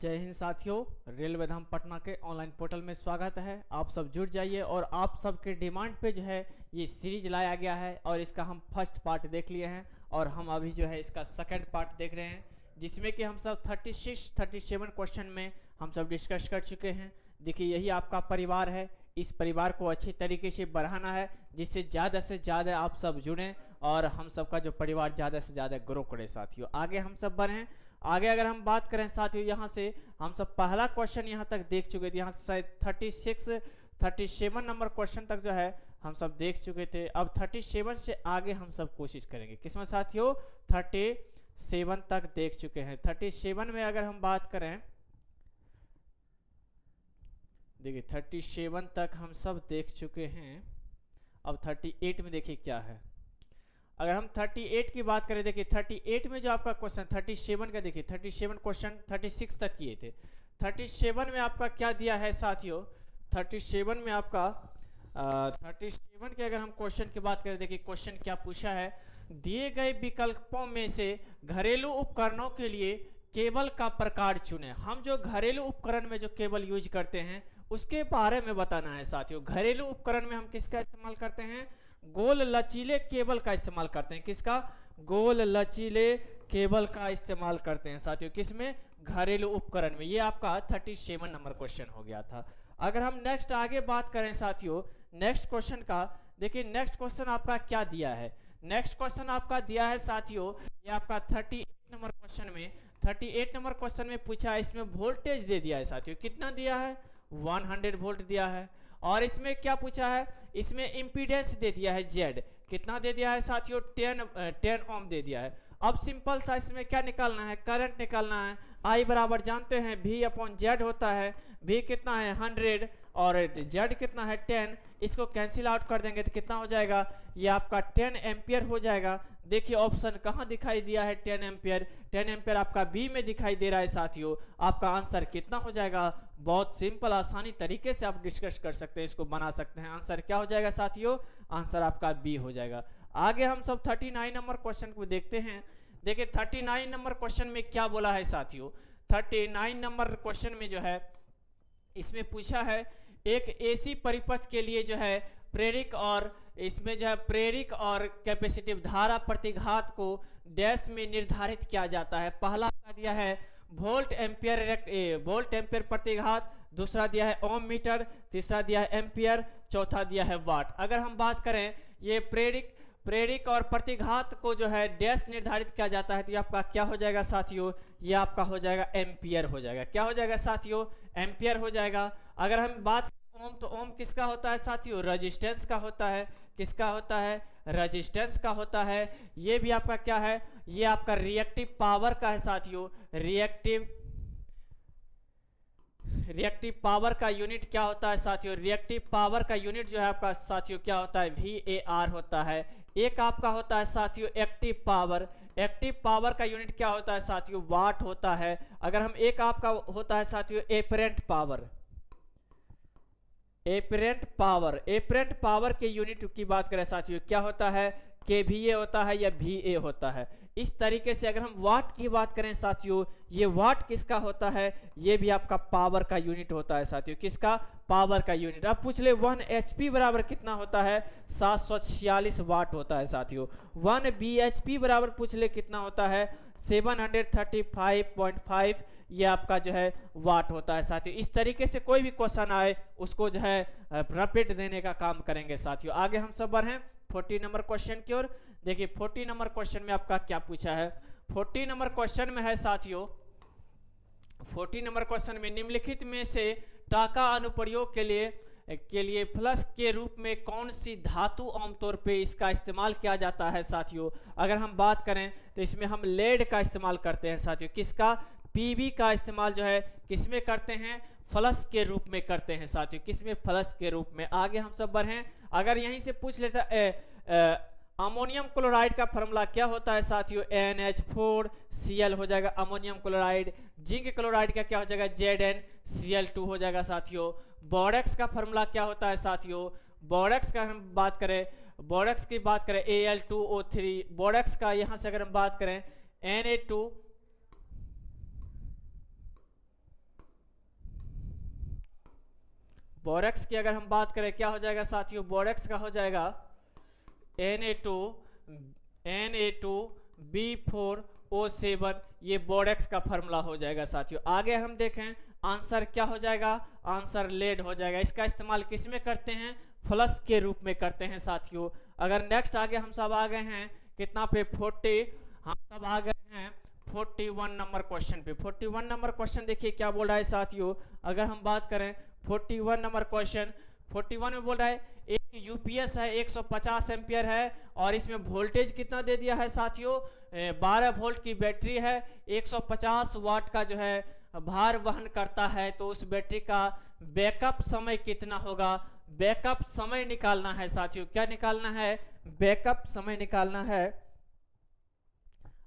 जय हिंद साथियों, रेलवे धाम पटना के ऑनलाइन पोर्टल में स्वागत है। आप सब जुड़ जाइए और आप सबके डिमांड पे जो है ये सीरीज लाया गया है और इसका हम फर्स्ट पार्ट देख लिए हैं और हम अभी जो है इसका सेकंड पार्ट देख रहे हैं, जिसमें कि हम सब 37 क्वेश्चन में हम सब डिस्कस कर चुके हैं। देखिए, यही आपका परिवार है, इस परिवार को अच्छी तरीके से बढ़ाना है जिससे ज़्यादा से ज़्यादा आप सब जुड़ें और हम सबका जो परिवार ज़्यादा से ज़्यादा ग्रो करे। साथियों, आगे हम सब बढ़ें। आगे अगर हम बात करें साथियों, यहाँ से हम सब पहला क्वेश्चन यहाँ तक देख चुके थे। यहाँ से शायद 37 नंबर क्वेश्चन तक जो है हम सब देख चुके थे। अब 37 से आगे हम सब कोशिश करेंगे। किसमें साथियों? 37 तक देख चुके हैं। 37 में अगर हम बात करें, देखिए 37 तक हम सब देख चुके हैं। अब 38 में देखिए क्या है। अगर हम 38 की बात करें, देखिए 38 में जो आपका क्वेश्चन 37 का, देखिए 37 क्वेश्चन 36 तक किए थे। 37 में आपका क्या दिया है साथियों? 37 में आपका 37 के अगर हम क्वेश्चन की बात करें, देखिए क्वेश्चन क्या पूछा है। दिए गए विकल्पों में से घरेलू उपकरणों के लिए केबल का प्रकार चुने। हम जो घरेलू उपकरण में जो केबल यूज करते हैं उसके बारे में बताना है साथियों। घरेलू उपकरण में हम किसका इस्तेमाल करते हैं? गोल लचीले केबल का इस्तेमाल करते हैं। किसका? गोल लचीले केबल का इस्तेमाल करते हैं साथियों। किसमें? घरेलू उपकरण में। ये आपका 37 नंबर क्वेश्चन हो गया था। अगर हम नेक्स्ट आगे बात करें साथियों, नेक्स्ट क्वेश्चन का, देखिए नेक्स्ट क्वेश्चन आपका क्या दिया है। नेक्स्ट क्वेश्चन आपका दिया है साथियों, ये आपका 38 नंबर क्वेश्चन में, 38 नंबर क्वेश्चन में पूछा है। इसमें वोल्टेज दे दिया है साथियों। कितना दिया है? 100 वोल्ट दिया है। और इसमें क्या पूछा है? इसमें इम्पीडेंस दे दिया है जेड। कितना दे दिया है साथियों? 10 ओम दे दिया है। अब सिंपल सा इसमें क्या निकालना है? करंट निकालना है। आई बराबर जानते हैं V अपॉन जेड होता है। V कितना है? 100 और जेड कितना है? 10। इसको कैंसिल आउट कर देंगे तो कितना हो जाएगा? ये आपका 10 एम्पियर हो जाएगा। देखिए ऑप्शन कहाँ दिखाई दिया है? 10 एम्पियर। 10 एम्पियर आपका बी में दिखाई दे रहा है साथियों। आपका आंसर कितना हो जाएगा? बहुत सिंपल आसानी तरीके से आप डिस्कस कर सकते हैं, इसको बना सकते हैं। आंसर क्या हो जाएगा साथियों? आंसर आपका बी हो जाएगा। आगे हम सब 39 नंबर क्वेश्चन को देखते हैं। देखिए 39 नंबर क्वेश्चन में क्या बोला है साथियों। 39 नंबर क्वेश्चन में जो है इसमें पूछा है, एक एसी परिपथ के लिए जो है प्रेरक और इसमें जो है प्रेरक और कैपेसिटिव धारा प्रतिघात को डैश में निर्धारित किया जाता है। पहला क्या दिया है? वोल्ट एम्पियर प्रतिघात। दूसरा दिया है ओम मीटर। तीसरा दिया है एम्पियर। चौथा दिया है वाट। अगर हम बात करें ये प्रेरक और प्रतिघात को जो है डैश निर्धारित किया जाता है, तो ये आपका क्या हो जाएगा साथियों? ये आपका हो जाएगा एम्पियर हो जाएगा। क्या हो जाएगा साथियों? एम्पियर हो जाएगा। अगर हम बात ओम, तो ओम किसका होता है साथियों? रेजिस्टेंस का होता है। किसका होता है? रेजिस्टेंस का होता है। ये भी आपका क्या है? ये आपका रिएक्टिव पावर का है साथियों। रिएक्टिव पावर का यूनिट क्या होता है साथियों? रिएक्टिव पावर का यूनिट जो है आपका साथियों क्या होता है? VAR होता है। एक आपका होता है साथियों एक्टिव पावर। एक्टिव पावर का यूनिट क्या होता है साथियों? वाट होता है। अगर हम एक आपका होता है साथियों एपरेंट पावर। एपरेंट पावर के यूनिट की बात करें साथियों, क्या होता है? KVA होता है या VA होता है। इस तरीके से अगर हम वाट की बात करें साथियों, ये वाट किसका होता है? ये भी आपका पावर का यूनिट होता है साथियों। किसका? पावर का यूनिट। अब पूछ ले 1 HP बराबर कितना होता है? 746 वाट होता है साथियों। 1 BHP बराबर पूछ ले कितना होता है? 735.5 ये आपका जो है वाट होता है साथियों। इस तरीके से कोई भी क्वेश्चन आए उसको जो है रैपिड देने का काम करेंगे साथियों। आगे हम सब बढ़ें 40 नंबर क्वेश्चन की ओर। देखिए 40 नंबर क्वेश्चन में आपका क्या पूछा है। 40 नंबर क्वेश्चन में है साथियों, 40 नंबर क्वेश्चन में निम्नलिखित में से टाका अनुप्रयोग के लिए फ्लश के रूप में कौन सी धातु आमतौर पे इसका इस्तेमाल किया जाता है साथियों। अगर हम बात करें तो इसमें हम लेड का इस्तेमाल करते हैं साथियों। किसका? PV का इस्तेमाल जो है किसमें करते हैं? फ्लश के रूप में करते हैं साथियों। किसमें? फ्लश के रूप में। आगे हम सब बढ़ें। अगर यहीं से पूछ लेता अमोनियम क्लोराइड का फॉर्मूला क्या होता है साथियों? NH4Cl हो जाएगा अमोनियम क्लोराइड। जिंक क्लोराइड का क्या हो जाएगा? ZnCl2 हो जाएगा साथियों। बोरेक्स का फॉर्मूला क्या होता है साथियों? बोरेक्स का हम बात करें, बोरेक्स की बात करें Al2O3। बोरेक्स का यहाँ से अगर हम बात करें Na2 बोरेक्स की अगर हम बात करें क्या हो जाएगा साथियों, बोरेक्स का हो जाएगा Na2B4O7, ये बोरेक्स का फार्मूला हो जाएगा साथियों। आगे हम देखें आंसर क्या हो जाएगा, आंसर लेड हो जाएगा। इसका इस्तेमाल किस में करते हैं, फ्लश के रूप में करते हैं साथियों। अगर नेक्स्ट आगे हम सब आ गए हैं कितना पे 40, हम सब आ गए हैं 41 नंबर क्वेश्चन पे। 41 नंबर क्वेश्चन देखिए क्या बोल रहा है साथियों। अगर हम बात करें 41 नंबर क्वेश्चन, 41 में बोल रहा है एक यूपीएस है 150 एम्पियर है और इसमें वोल्टेज कितना दे दिया है साथियों, 12 वोल्ट की बैटरी है, 150 वाट का जो है भार वहन करता है। तो उस बैटरी का बैकअप समय कितना होगा, बैकअप समय निकालना है साथियों। क्या निकालना है, बैकअप समय निकालना है।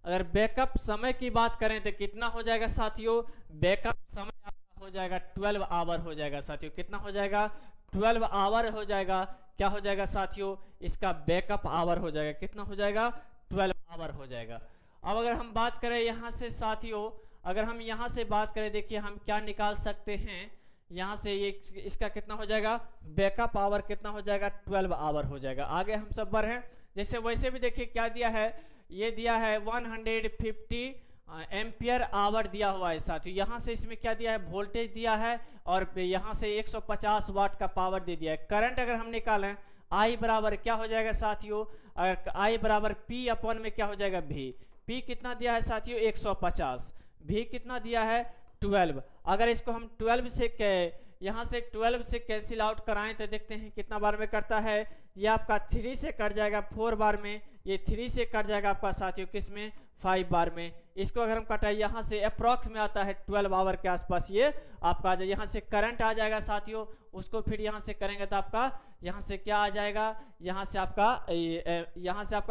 अगर बैकअप समय की बात करें तो कितना हो जाएगा साथियों, बैकअप समय आपका हो जाएगा 12 आवर हो जाएगा साथियों। कितना हो जाएगा, 12 आवर हो जाएगा। क्या हो जाएगा साथियों, इसका बैकअप आवर हो जाएगा, कितना हो जाएगा, 12 आवर हो जाएगा। अब अगर हम बात करें यहाँ से साथियों, अगर हम यहाँ से बात करें देखिए हम क्या निकाल सकते हैं यहाँ से, ये इसका कितना हो जाएगा, बैकअप आवर कितना हो जाएगा, 12 आवर हो जाएगा। आगे हम सब बढ़े, जैसे वैसे भी देखिए क्या दिया है, ये दिया है 150 एम्पियर आवर दिया हुआ है साथियों। यहाँ से इसमें क्या दिया है, वोल्टेज दिया है और यहाँ से 150 वाट का पावर दे दिया है। करंट अगर हम निकालें I बराबर क्या हो जाएगा साथियों, अगर I बराबर P अपन में क्या हो जाएगा V, P कितना दिया है साथियों 150, V कितना दिया है 12। अगर इसको हम 12 से यहाँ से 12 से कैंसिल आउट कराएं तो देखते हैं कितना बार में करता है, ये आपका 3 से कट जाएगा 4 बार में, ये 3 से कट जाएगा आपका साथियों किस में, 5 बार में। इसको अगर हम कटाए यहाँ से अप्रॉक्स में आता है 12 आवर के आसपास ये आपका आ जाए। यहाँ से करंट आ जाएगा साथियों, उसको फिर यहाँ से करेंगे तो आपका यहाँ से क्या आ जाएगा, यहाँ से आपका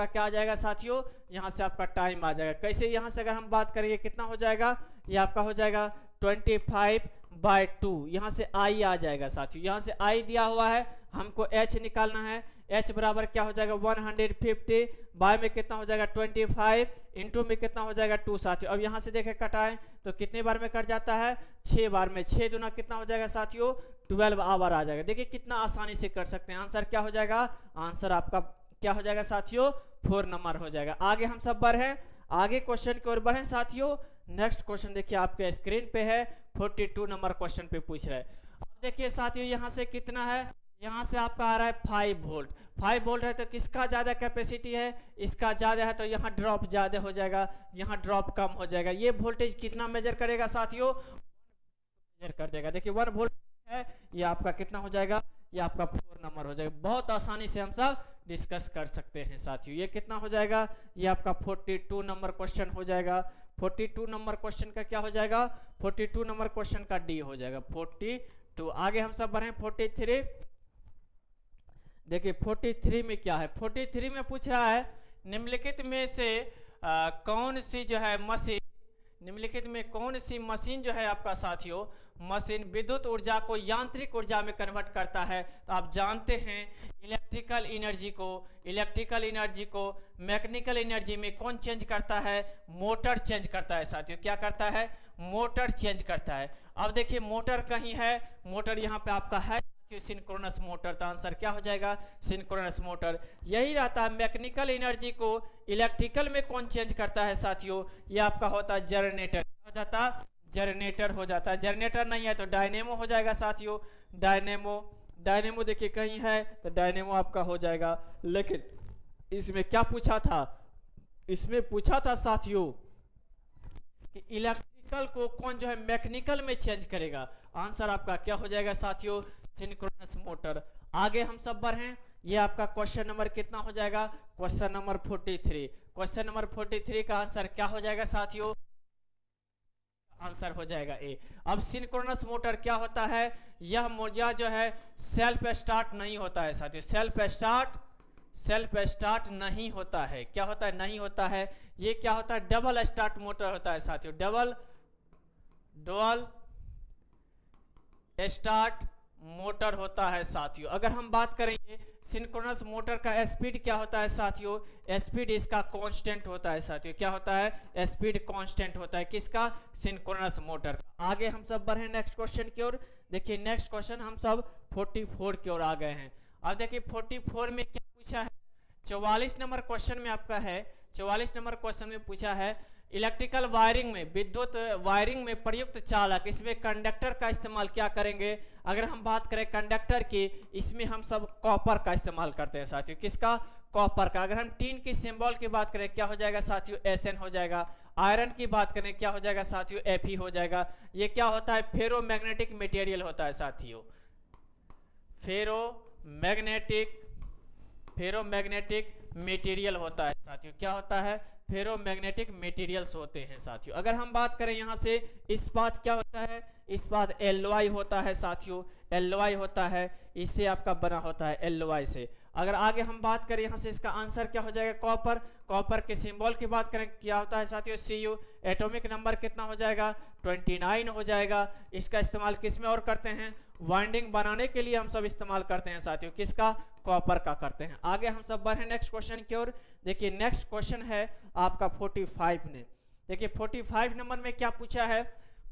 क्या आ जाएगा साथियों, यहाँ से आपका टाइम आ जाएगा। कैसे, यहाँ से अगर हम बात करेंगे कितना हो जाएगा, ये आपका हो जाएगा 25/2, यहाँ से I आ जाएगा साथियों। यहाँ से I दिया हुआ है, हमको H निकालना है। H बराबर क्या हो जाएगा 150 बाय में कितना हो जाएगा 25 इंटू में कितना हो जाएगा 2 साथियों। अब यहाँ से देखें कटाएं तो कितने बार में कट जाता है, 6 बार में। 6 दूना कितना हो जाएगा साथियों 12 आवर आ जाएगा। देखिए कितना आसानी से कर सकते हैं। आंसर क्या हो जाएगा, आंसर आपका क्या हो जाएगा साथियों 4 नंबर हो जाएगा। आगे हम सब बढ़े, आगे क्वेश्चन की ओर बढ़े साथियों। नेक्स्ट क्वेश्चन देखिए आपके स्क्रीन पे है, 42 नंबर क्वेश्चन पे पूछ रहा है। अब देखिए साथियों यहाँ से कितना है, यहाँ से आपका आ रहा है 5 वोल्ट। 5 वोल्ट है तो किसका ज़्यादा कैपेसिटी है, इसका ज़्यादा है तो यहाँ ड्रॉप ज़्यादा हो जाएगा, यहाँ ड्रॉप कम हो जाएगा। ये वोल्टेज कितना मेजर करेगा साथियों, मेजर कर देगा। देखिए 1 वोल्ट है, ये आपका कितना हो जाएगा, ये आपका 4 नंबर हो जाएगा। बहुत आसानी से हम सब डिस्कस कर सकते हैं साथियों। ये कितना हो जाएगा, ये आपका 42 नंबर क्वेश्चन हो जाएगा। 42 नंबर क्वेश्चन का क्या हो जाएगा, 42 नंबर क्वेश्चन का डी हो जाएगा 42। आगे हम सब बढ़े 43। देखिए 43 में क्या है, 43 में पूछ रहा है निम्नलिखित में से कौन सी जो है मशीन, निम्नलिखित में कौन सी मशीन जो है आपका साथियों, मशीन विद्युत ऊर्जा को यांत्रिक ऊर्जा में कन्वर्ट करता है। तो आप जानते हैं इलेक्ट्रिकल एनर्जी को मैकेनिकल एनर्जी में कौन चेंज करता है, मोटर चेंज करता है साथियों। क्या करता है, मोटर चेंज करता है। अब देखिए मोटर कहीं है, मोटर यहाँ पे आपका है सिंक्रोनस मोटर। तो आंसर क्या हो जाएगा, सिंक्रोनस मोटर। यही रहता है मैकेनिकल एनर्जी को इलेक्ट्रिकल में कौन चेंज करता है साथियों, ये आपका होता है जनरेटर। हो जाता जनरेटर हो जाता है। जनरेटर नहीं है तो डायनेमो हो जाएगा साथियों। डायनेमो देखिए कहीं है तो डायनेमो आपका हो जाएगा। लेकिन इसमें क्या पूछा था, इसमें पूछा था साथियों कि इलेक्ट्रिकल को कौन जो है मैकेनिकल में चेंज करेगा। आंसर आपका क्या हो जाएगा साथियों, सिंक्रोनस मोटर। आगे हम सब बढ़े, ये आपका क्वेश्चन नंबर कितना हो जाएगा, क्वेश्चन नंबर 43। क्वेश्चन नंबर 43 का आंसर क्या हो जाएगा साथियों, आंसर हो जाएगा ए। अब सिंक्रोनस मोटर क्या होता है, यह मोटर जो है सेल्फ स्टार्ट नहीं होता है साथियों। सेल्फ स्टार्ट नहीं होता है। क्या होता है, नहीं होता है। ये क्या होता है, डबल स्टार्ट मोटर होता है साथियों। डुअल स्टार्ट मोटर होता है साथियों। अगर हम बात करेंगे सिंक्रोनस मोटर का स्पीड क्या होता है साथियों, स्पीड इसका कांस्टेंट होता है साथियों। क्या होता है, स्पीड कांस्टेंट होता है किसका, सिंक्रोनस मोटर का। आगे हम सब बढ़े नेक्स्ट क्वेश्चन की ओर। देखिए नेक्स्ट क्वेश्चन हम सब 44 की ओर आ गए हैं। अब देखिए 44 में क्या पूछा है, 44 नंबर क्वेश्चन में आपका है, 44 नंबर क्वेश्चन में पूछा है इलेक्ट्रिकल वायरिंग में, विद्युत वायरिंग में प्रयुक्त चालक, इसमें कंडक्टर का इस्तेमाल क्या करेंगे। अगर हम बात करें कंडक्टर की, इसमें हम सब कॉपर का इस्तेमाल करते हैं साथियों, किसका, कॉपर का। अगर हम टीन की सिंबल की बात करें क्या हो जाएगा साथियों, SN हो जाएगा। आयरन की बात करें क्या हो जाएगा साथियों, Fe हो जाएगा। ये क्या होता है, फेरो मैग्नेटिक मटेरियल होता है साथियों, फेरो मैग्नेटिक मटेरियल होता है साथियों, क्या होता है, फेरोमैग्नेटिक मटेरियल्स होते हैं साथियों। अगर हम बात करें यहाँ से इस्पात क्या होता है, इस्पात एलॉय होता है साथियों, एलॉय होता है, इससे आपका बना होता है एलॉय से। अगर आगे हम बात करें यहाँ से इसका आंसर क्या हो जाएगा, कॉपर। कॉपर के सिंबल की बात करें क्या होता है साथियों, Cu। एटॉमिक नंबर कितना हो जाएगा, 29 हो जाएगा। इसका इस्तेमाल किस में और करते हैं, वाइंडिंग बनाने के लिए हम सब इस्तेमाल करते हैं साथियों, किसका, कॉपर का करते हैं। आगे हम सब बढ़े नेक्स्ट क्वेश्चन की ओर। देखिए नेक्स्ट क्वेश्चन है आपका 45 ने। देखिए 45 नंबर में क्या पूछा है,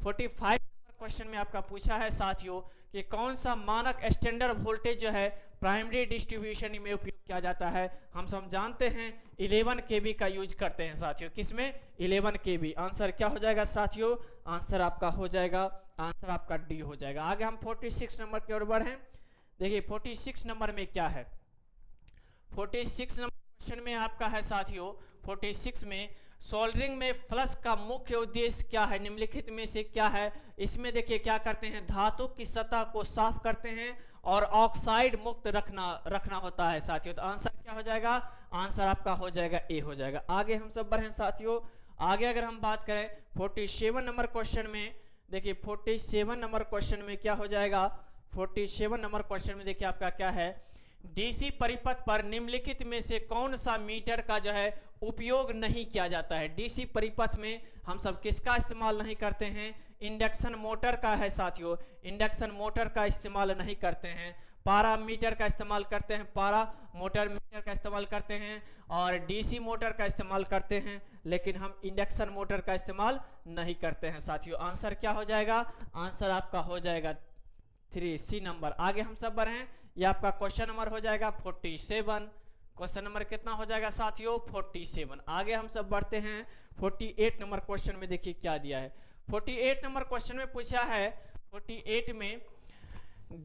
45 नंबर क्वेश्चन में आपका पूछा है साथियों कि कौन सा मानक स्टैंडर्ड वोल्टेज जो है प्राइमरी डिस्ट्रीब्यूशन में उपयोग किया जाता है। हम सब जानते हैं 11 kV का यूज करते हैं साथियों, किसमें, 11 kV। आंसर क्या हो जाएगा साथियों, आंसर आपका हो जाएगा, आंसर आपका डी हो जाएगा। आगे हम 46 नंबर की ओर बढ़ें। देखिए 46 नंबर में क्या है, 46 नंबर क्वेश्चन में आपका है साथियों, 46 में सोल्डरिंग में फ्लश का मुख्य उद्देश्य क्या है, निम्नलिखित में से क्या है। इसमें देखिए क्या करते हैं, धातु की सतह को साफ करते हैं और ऑक्साइड मुक्त रखना होता है साथियों। तो आंसर क्या हो जाएगा, आंसर आपका हो जाएगा ए हो जाएगा। आगे हम सब बढ़ें साथियों। आगे अगर हम बात करें 47 नंबर क्वेश्चन में, देखिए 47 नंबर क्वेश्चन में क्या हो जाएगा, 47 नंबर क्वेश्चन में देखिए आपका क्या है, डीसी परिपथ पर निम्नलिखित में से कौन सा मीटर का जो है उपयोग नहीं किया जाता है। डीसी परिपथ में हम सब किसका इस्तेमाल नहीं करते हैं, इंडक्शन मोटर का है साथियों, इंडक्शन मोटर का इस्तेमाल नहीं करते हैं। पारा मीटर का इस्तेमाल करते हैं, पारा मोटर मीटर का इस्तेमाल करते हैं और डीसी मोटर का इस्तेमाल करते हैं, लेकिन हम इंडक्शन मोटर का इस्तेमाल नहीं करते हैं साथियों। आंसर क्या हो जाएगा, आंसर आपका हो जाएगा 3C नंबर। आगे हम सब बढ़ें, ये आपका क्वेश्चन नंबर हो जाएगा 47। क्वेश्चन नंबर कितना हो जाएगा साथियों, 47। आगे हम सब बढ़ते हैं 48 नंबर क्वेश्चन में। देखिए क्या दिया है, 48 नंबर क्वेश्चन में पूछा है, 48 में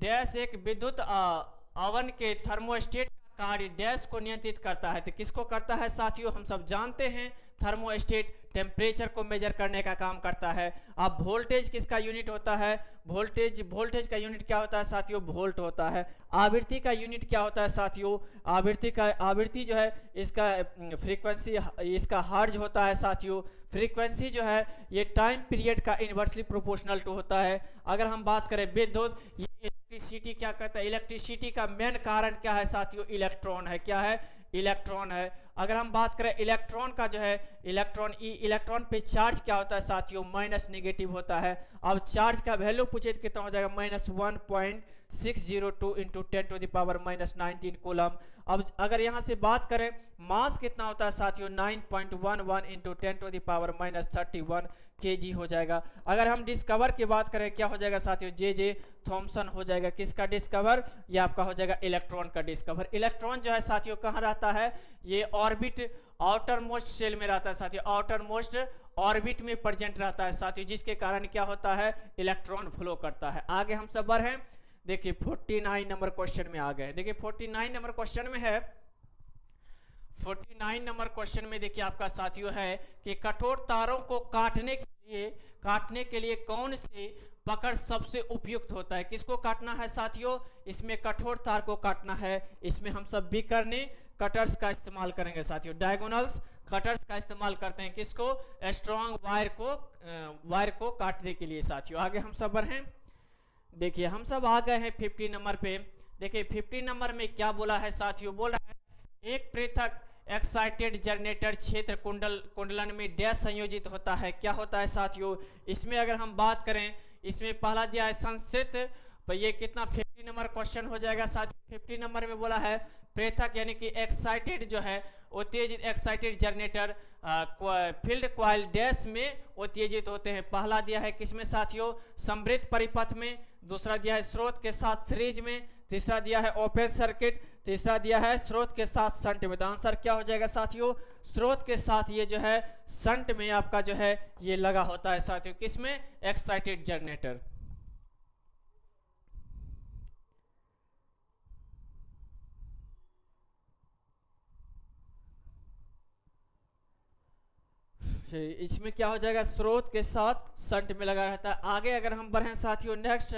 डैश एक विद्युत अवन के थर्मोस्टेट का कार्य डैश को नियंत्रित करता है। तो किसको करता है साथियों, हम सब जानते हैं थर्मोस्टेट टेम्परेचर को मेजर करने का काम करता है। अब वोल्टेज किसका यूनिट होता है, वोल्टेज का यूनिट क्या होता है साथियों, वोल्ट होता है। आवृत्ति का यूनिट क्या होता है साथियों, आवृत्ति जो है इसका फ्रीक्वेंसी, इसका हर्ज होता है साथियों। फ्रीक्वेंसी जो है ये टाइम पीरियड का इन्वर्सली प्रोपोर्शनल टू होता है। अगर हम बात करें विद्युत, ये इलेक्ट्रिसिटी क्या कहता है, इलेक्ट्रिसिटी का मेन कारण क्या है साथियों, इलेक्ट्रॉन है, क्या है, इलेक्ट्रॉन है। अगर हम बात करें इलेक्ट्रॉन का जो है, इलेक्ट्रॉन पे चार्ज क्या होता है साथियों, माइनस नेगेटिव होता है। अब चार्ज का वैल्यू पूछे तो कितना हो जाएगा, -1.602 इंटू 10⁻⁻19 कूलम। अब अगर यहाँ से बात करें मास कितना होता है साथियों, 9.11 इंटू 10⁻31 kg हो जाएगा। अगर हम डिस्कवर की बात करें क्या हो जाएगा साथियों, J.J. थॉमसन हो जाएगा। किसका डिस्कवर, ये आपका हो जाएगा इलेक्ट्रॉन का डिस्कवर। इलेक्ट्रॉन जो है साथियों कहाँ रहता है, ये ऑर्बिट आउटर मोस्ट शेल में रहता है साथियों, आउटर मोस्ट ऑर्बिट में प्रेजेंट रहता है साथियों, जिसके कारण क्या होता है, इलेक्ट्रॉन फ्लो करता है। आगे हम सब बढ़े, देखिए 49 नंबर क्वेश्चन में आ गए। देखिए 49 नंबर क्वेश्चन में है, 49 नंबर क्वेश्चन में देखिए आपका साथियों है कि कठोर तारों को काटने के लिए कौन से पकड़ सबसे उपयुक्त होता है। किसको काटना है साथियों, इसमें कठोर तार को काटना है। इसमें हम सब भी करने कटर्स का इस्तेमाल करेंगे साथियों, डायगोनल्स कटर्स का इस्तेमाल करते हैं, किसको, स्ट्रॉन्ग वायर को काटने के लिए साथियों। आगे हम सब बढ़ें, देखिए हम सब आ गए हैं 50 नंबर पे। देखिए 50 नंबर में क्या बोला है साथियों, बोला है एक पृथक एक्साइटेड जनरेटर क्षेत्र कुंडलन में डैश संयोजित होता है। क्या होता है साथियों, इसमें अगर हम बात करें, इसमें पहला दिया है संश्रित, ये कितना 50 50 नंबर क्वेश्चन हो जाएगा साथियों। 50 नंबर में बोला है प्रेरक यानी कि एक्साइटेड जो है उत्तेजित excited generator field coil dash में उत्तेजित होते हैं। पहला दिया है किसमें साथियों, समृद्ध परिपथ में, दूसरा दिया है स्रोत के साथ सीरीज में, तीसरा दिया है ओपन सर्किट, तीसरा दिया है स्रोत के साथ शंट में। तो आंसर क्या हो जाएगा साथियों, स्रोत के साथ ये जो है शंट में आपका जो है ये लगा होता है साथियों, किसमें, एक्साइटेड जनरेटर। इसमें क्या हो जाएगा, स्रोत के साथ शंट में लगा रहता है। आगे अगर हम बढ़ें साथियों, नेक्स्ट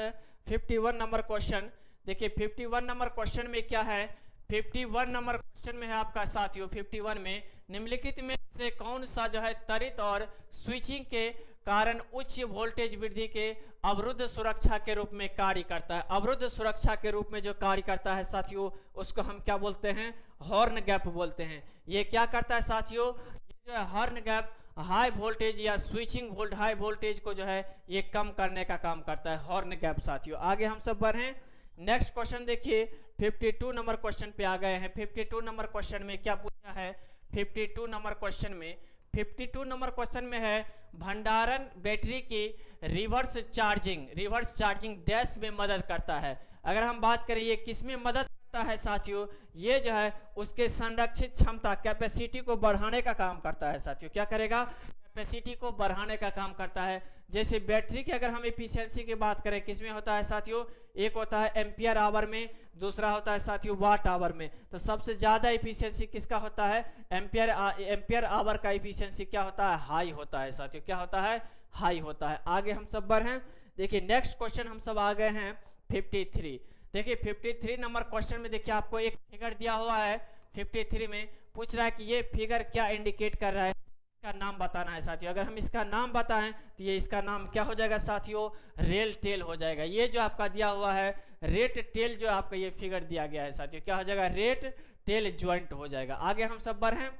51 नंबर क्वेश्चन देखिए। 51 नंबर क्वेश्चन में क्या है, 51 नंबर क्वेश्चन में है आपका साथियों, 51 में निम्नलिखित में से कौन सा जो है त्वरित और स्विचिंग के कारण उच्च वोल्टेज वृद्धि के अवरुद्ध सुरक्षा के रूप में कार्य करता है। अवरुद्ध सुरक्षा के रूप में जो कार्य करता है साथियों, उसको हम क्या बोलते हैं, हॉर्न गैप बोलते हैं। ये क्या करता है साथियों, ये जो है हॉर्न गैप हाई वोल्टेज या स्विचिंग हाई वोल्टेज को जो है ये कम करने का काम करता है, हॉर्न गैप साथियों। आगे हम सब बढ़ें, नेक्स्ट क्वेश्चन देखिए। 52 नंबर क्वेश्चन पे आ गए हैं। 52 नंबर क्वेश्चन में क्या पूछा है, 52 नंबर क्वेश्चन में, 52 नंबर क्वेश्चन में है भंडारण बैटरी की रिवर्स चार्जिंग डैश में मदद करता है। अगर हम बात करें ये किस में मदद करता है साथियों, ये जो है उसके संरक्षित क्षमता कैपेसिटी को बढ़ाने का काम करता है साथियों। क्या करेगा, कैपेसिटी को बढ़ाने का काम करता है। जैसे बैटरी की अगर हम एफिशिएंसी की बात करें, किसमें होता है साथियों, एक होता है एम्पियर आवर में, दूसरा होता है साथियों वाट आवर में। तो सबसे ज्यादा एफिशिएंसी किसका होता है, एम्पियर आवर का एफिशिएंसी क्या होता है, हाई होता है साथियों। क्या होता है, हाई होता है। आगे हम सब बढ़ हैं, देखिए नेक्स्ट क्वेश्चन हम सब आ गए हैं 53। देखिए 53 नंबर क्वेश्चन में देखिए आपको एक फिगर दिया हुआ है। 53 में पूछ रहा है कि ये फिगर क्या इंडिकेट कर रहा है, इसका नाम बताना है साथियों। अगर हम इसका नाम बताएं तो ये इसका नाम क्या हो जाएगा साथियों, रेल टेल हो जाएगा। ये जो आपका दिया हुआ है रेट टेल, जो आपका ये फिगर दिया गया है साथियों, क्या हो जाएगा, रेट टेल ज्वाइंट हो जाएगा। आगे हम सब बढ़ हैं,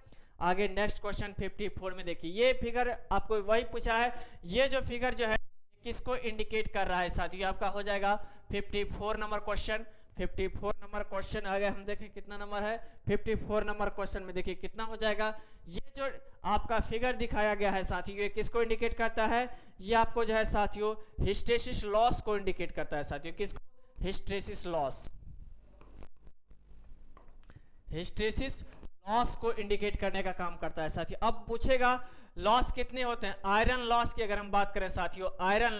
आगे नेक्स्ट क्वेश्चन 54 में देखिए ये फिगर आपको वही पूछा है। ये जो फिगर जो है किसको इंडिकेट कर रहा है साथियों, आपका हो जाएगा 54 नंबर क्वेश्चन। 54 नंबर क्वेश्चन आगे हम देखें कितना नंबर है, 54 नंबर क्वेश्चन में देखिए कितना हो जाएगा। ये जो आपका फिगर दिखाया गया है साथियों, ये किसको इंडिकेट करता है, ये आपको जो है साथियों हिस्टेरिसिस लॉस को इंडिकेट करता है साथियों। किसको, हिस्टेरिसिस लॉस, हिस्टेरिसिस लॉस को इंडिकेट करने का काम करता है साथियों। अब पूछेगा लॉस कितने होते हैं। आयरन लॉस की अगर हम बात करें साथियों, आयरन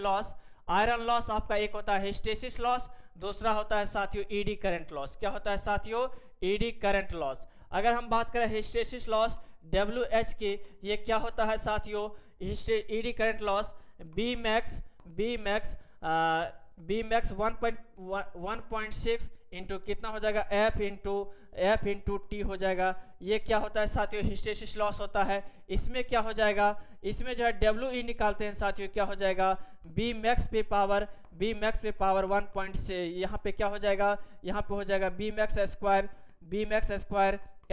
लॉस आपका एक होता है हिस्टेरिसिस लॉस, दूसरा होता है साथियों ईडी करंट लॉस। क्या होता है साथियों, ईडी करंट लॉस। अगर हम बात करें हिस्टेरिसिस लॉस WH की, ये क्या होता है साथियों, ED current loss B max 1.6 into कितना हो जाएगा, F इंटू टी हो जाएगा। ये क्या होता है साथियों, हिस्टेरिसिस लॉस होता है। इसमें क्या हो जाएगा, इसमें जो है WE निकालते हैं साथियों, क्या हो जाएगा, बी मैक्स पे पावर 1 से यहाँ पे क्या हो जाएगा, यहाँ पे हो जाएगा B max square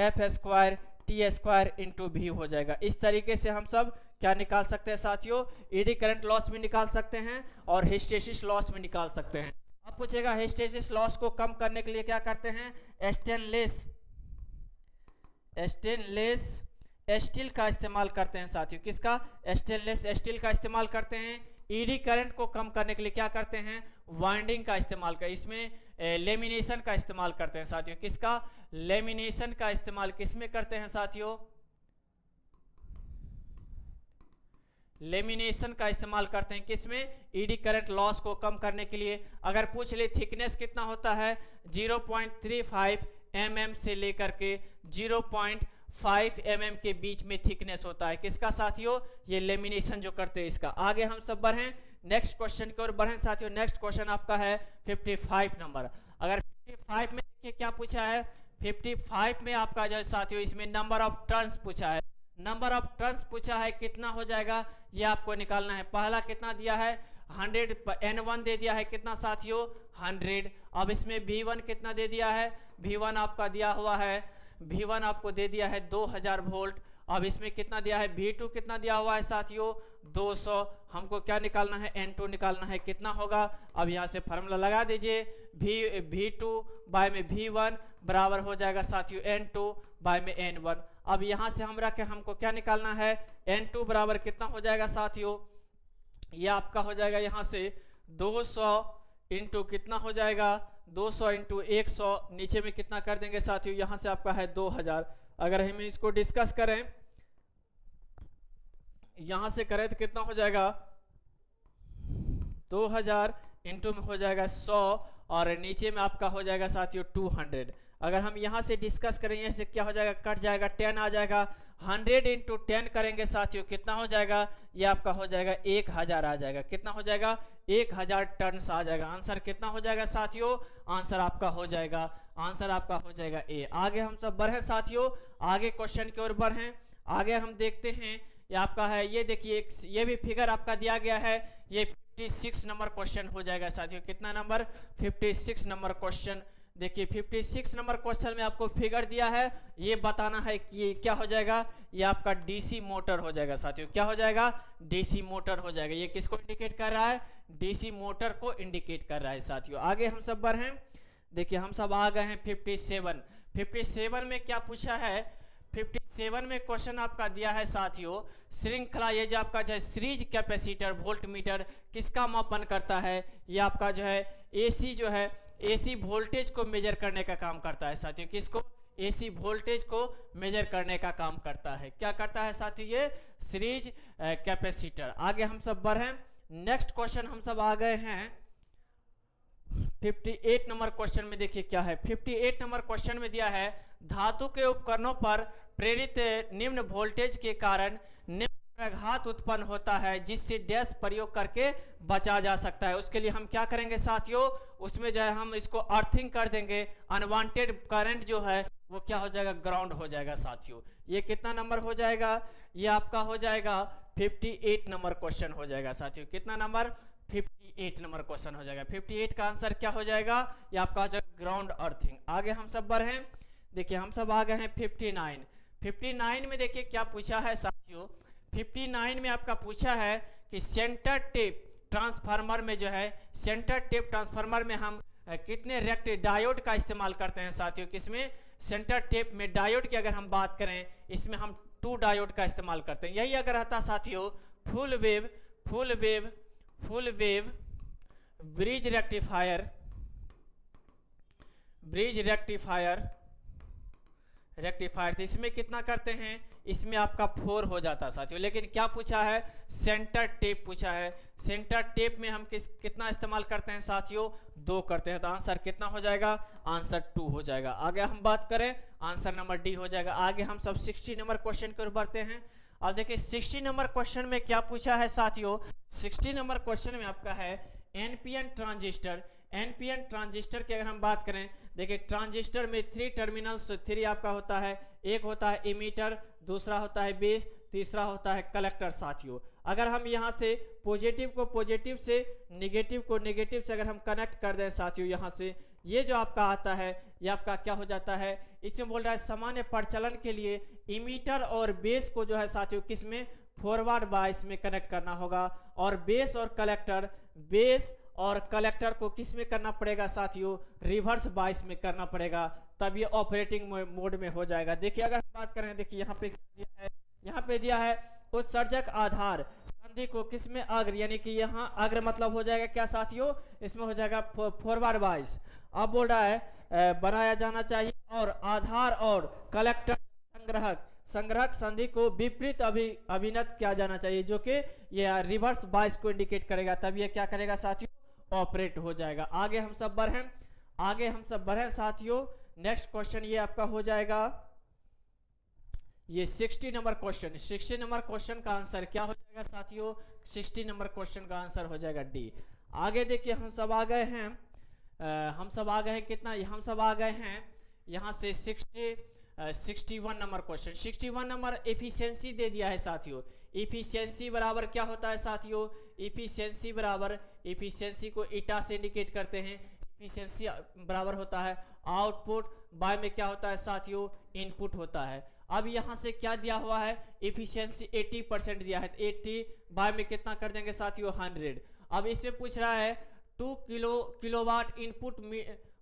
F square T square into भी हो जाएगा। इस तरीके से हम सब क्या निकाल सकते हैं साथियों, ईडी करंट लॉस में निकाल सकते हैं और हिस्टेरिसिस लॉस में निकाल सकते हैं। अब पूछेगा हिस्टेरिसिस लॉस को कम करने के लिए क्या करते हैं, स्टेनलेस स्टील का इस्तेमाल करते हैं साथियों। किसका, स्टेनलेस स्टील का इस्तेमाल करते हैं। ईडी करंट को कम करने के लिए क्या करते हैं, वाइंडिंग का इस्तेमाल कर, इसमें लेमिनेशन का इस्तेमाल करते हैं साथियों। किसका, लेमिनेशन का इस्तेमाल किसमें करते हैं साथियों, लेमिनेशन का इस्तेमाल करते हैं किसमें, ईडी करंट लॉस को कम करने के लिए। अगर पूछ ले थिकनेस कितना होता है, 0.35 mm से लेकर के 0.5 mm के बीच में थिकनेस होता है। किसका साथियों, ये लेमिनेशन जो करते हैं इसका। आगे हम सब बढ़ें, नेक्स्ट क्वेश्चन की ओर बढ़ें साथियों। नेक्स्ट क्वेश्चन आपका है 55 नंबर। अगर 55 में देखिए क्या पूछा है, 55 में आपका जो है साथियों इसमें नंबर ऑफ टर्न्स पूछा है। नंबर ऑफ टर्न्स पूछा है, कितना हो जाएगा ये आपको निकालना है। पहला कितना दिया है, 100, N1 दे दिया है कितना साथियों, 100। अब इसमें V1 कितना दे दिया है, V1 आपका दिया हुआ है, V1 आपको दे दिया है 2000 वोल्ट। अब इसमें कितना दिया है, V2 कितना दिया हुआ है साथियों 200। हमको क्या निकालना है, N2 निकालना है, कितना होगा। अब यहाँ से फार्मूला लगा दीजिए, V2 बाय में V1 बराबर हो जाएगा साथियों N2 बाय में N1। अब यहाँ से हम रख के हमको क्या निकालना है, N2 बराबर कितना हो जाएगा साथियों, ये आपका हो जाएगा यहाँ से 200 इंटू कितना हो जाएगा, 200 इंटू 100, नीचे में कितना कर देंगे साथियों, यहाँ से आपका है 2000। अगर हम इसको डिस्कस करें, यहाँ से करें तो कितना हो जाएगा, 2000 इंटू में हो जाएगा 100 और नीचे में आपका हो जाएगा साथियों 200। अगर हम यहाँ से डिस्कस करें, यहाँ से क्या हो जाएगा, कट जाएगा, 10 आ जाएगा। 100 इंटू 10 करेंगे साथियों, कितना हो जाएगा, ये आपका हो जाएगा 1000 आ जाएगा। कितना हो जाएगा, 1000 टन आ जाएगा। आंसर कितना हो जाएगा साथियों, आंसर आपका हो जाएगा, आंसर आपका हो जाएगा ए। आगे हम सब बढ़े साथियों, आगे क्वेश्चन की ओर बढ़े। आगे हम देखते हैं, ये आपका है, ये देखिए ये भी फिगर आपका दिया गया है, ये 56 नंबर क्वेश्चन हो जाएगा साथियों। कितना नंबर, 56 नंबर क्वेश्चन। देखिए 56 नंबर क्वेश्चन में आपको फिगर दिया है, ये बताना है कि ये क्या हो जाएगा, ये आपका डीसी मोटर हो जाएगा साथियों। क्या हो जाएगा, डीसी मोटर हो जाएगा। ये किसको इंडिकेट कर रहा है, डीसी मोटर को इंडिकेट कर रहा है साथियों। आगे हम सब बढ़े, देखिए हम सब आ गए हैं 57। 57 में क्या पूछा है, 57 में क्वेश्चन आपका दिया है साथियों, श्रृंखला, ये जो आपका जो है सीरीज कैपेसिटर वोल्ट मीटर किसका मापन करता है, ये आपका जो है एसी जो है एसी वोल्टेज को मेजर करने का काम करता है साथियों। किसको, एसी वोल्टेज को मेजर करने का काम करता है। क्या करता है साथियों, ये सीरीज कैपेसिटर। आगे हम सब बढ़े, नेक्स्ट क्वेश्चन हम सब आ गए हैं 58 नंबर क्वेश्चन में। देखिए क्या है, 58 नंबर क्वेश्चन में दिया है, धातु के उपकरणों पर प्रेरित निम्न वोल्टेज के कारण निम्न प्रघात उत्पन्न होता है, जिससे डैश प्रयोग करके बचा जा सकता है। उसके लिए हम क्या करेंगे साथियों, उसमें जो है हम इसको अर्थिंग कर देंगे, अनवांटेड करंट जो है वो क्या हो जाएगा, ग्राउंड हो जाएगा साथियों। ये कितना नंबर हो जाएगा, ये आपका हो जाएगा 58 नंबर क्वेश्चन हो जाएगा साथियों। कितना नंबर, 58 नंबर क्वेश्चन हो जाएगा। 58 का आंसर क्या हो जाएगा, ये आपका हो जाएगा ग्राउंड अर्थिंग। आगे हम सब बढ़े, देखिए हम सब आ गए हैं 59। 59 में देखिए क्या पूछा है साथियों, 59 में आपका पूछा है कि सेंटर टेप ट्रांसफार्मर में जो है, सेंटर टेप ट्रांसफार्मर में हम कितने रेक्ट डायोड का इस्तेमाल करते हैं साथियों। किसमें, सेंटर टेप में डायोड की अगर हम बात करें, इसमें हम 2 डायोड का इस्तेमाल करते हैं। यही अगर रहता साथियों फुल वेव ब्रिज रेक्टिफायर तो इसमें कितना करते हैं, इसमें आपका 4 हो जाता है साथियों। लेकिन क्या पूछा है, सेंटर टेप पूछा है। सेंटर टेप में हम कितना इस्तेमाल करते हैं साथियों, 2 करते हैं। तो आंसर कितना हो जाएगा, आंसर 2 हो जाएगा। आगे हम बात करें, आंसर नंबर डी हो जाएगा। आगे हम सब 60 नंबर क्वेश्चन की ओर बढ़ते हैं। अब देखिए 60 नंबर क्वेश्चन में क्या पूछा है साथियों, 60 नंबर क्वेश्चन में आपका है एनपीएन ट्रांजिस्टर। एनपीएन ट्रांजिस्टर की अगर हम बात करें, देखिए ट्रांजिस्टर में 3 टर्मिनल्स 3 आपका होता है, एक होता है इमीटर, दूसरा होता है बेस, तीसरा होता है कलेक्टर साथियों। अगर हम यहाँ से पॉजिटिव को पॉजिटिव से, नेगेटिव को नेगेटिव से अगर हम कनेक्ट कर दें साथियों, यहाँ से ये जो आपका आता है, ये आपका क्या हो जाता है, इसमें बोल रहा है सामान्य प्रचलन के लिए इमीटर और बेस को जो है साथियों किसमें, फॉरवर्ड बायस में कनेक्ट करना होगा। और बेस और कलेक्टर को किस में करना पड़ेगा साथियों, रिवर्स बायस में करना पड़ेगा, तब ये ऑपरेटिंग मोड में हो जाएगा। देखिए अगर हम बात करें, देखिए यहाँ पे दिया है, यहाँ पे दिया है उत्सर्जक आधार संधि को किस में, अग्र, यानी कि यहाँ अग्र मतलब हो जाएगा क्या साथियों, इसमें हो जाएगा फॉरवर्ड बायस। अब बोल रहा है बनाया जाना चाहिए, और आधार और कलेक्टर संग्रहक संधि को विपरीत अभिनत किया जाना चाहिए, जो कि ये रिवर्स बायस को इंडिकेट करेगा, तब ये क्या करेगा साथियों, ऑपरेट हो जाएगा। आगे हम सब बढ़े साथियों, नेक्स्ट क्वेश्चन ये आपका हो जाएगा, ये 60 नंबर क्वेश्चन। 60 नंबर क्वेश्चन का आंसर क्या हो जाएगा साथियों, 60 नंबर क्वेश्चन का आंसर हो जाएगा डी। आगे देखिए हम सब आ गए हैं कितना, हम सब आ गए हैं यहाँ से 61 नंबर क्वेश्चन। 61 नंबर एफिशिएंसी दे दिया है साथियों। एफिशिएंसी बराबर क्या होता है साथियों, एफिशिएंसी को ईटा से इंडिकेट करते हैं। एफिशिएंसी बराबर होता है आउटपुट बाय में क्या होता है साथियों, इनपुट होता है। अब यहाँ से क्या दिया हुआ है, एफिशिएंसी 80% दिया है, 80 बाय में कितना कर देंगे साथियों 100। अब इसमें पूछ रहा है 2 किलोवाट इनपुट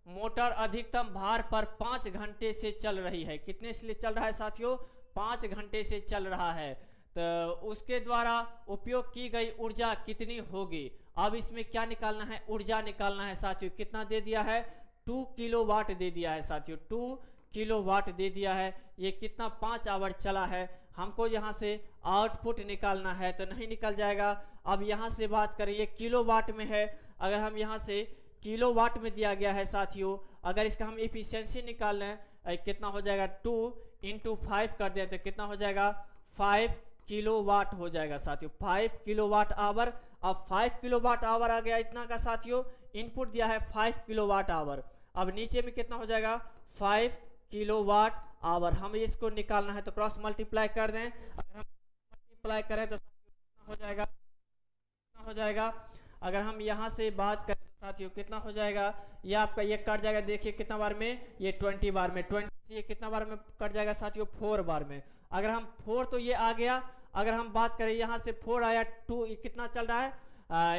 मोटर अधिकतम भार पर 5 घंटे से चल रही है। कितने से चल रहा है साथियों, 5 घंटे से चल रहा है। तो उसके द्वारा उपयोग की गई ऊर्जा कितनी होगी। अब इसमें क्या निकालना है, ऊर्जा निकालना है साथियों। कितना दे दिया है, 2 किलोवाट दे दिया है साथियों, 2 किलोवाट दे दिया है। ये कितना 5 आवर चला है। हमको यहाँ से आउटपुट निकालना है तो नहीं निकल जाएगा। अब यहाँ से बात करें, ये किलोवाट में है, अगर हम यहाँ से किलोवाट में दिया गया है साथियों, अगर इसका हम एफिशिएंसी निकाल लें कितना हो जाएगा, 2 × 5 कर दें तो कितना हो जाएगा 5 किलोवाट हो जाएगा साथियों, 5 किलोवाट आवर। अब 5 किलोवाट आवर आ गया इतना का साथियों, इनपुट दिया है 5 किलोवाट आवर। अब नीचे में कितना हो जाएगा 5 किलोवाट आवर। हम इसको निकालना है तो क्रॉस मल्टीप्लाई कर दें, अगर हम मल्टीप्लाई करें तो कितना हो जाएगा, अगर हम यहाँ से बात करें तो साथियों कितना हो जाएगा, ये आपका ये कट जाएगा, देखिए कितना बार में, ये 20 बार में, 20 से ये कितना बार में कट जाएगा साथियों 4 बार में। अगर हम 4 तो ये आ गया, अगर हम बात करें यहाँ से 4 आया, 2 कितना चल रहा है,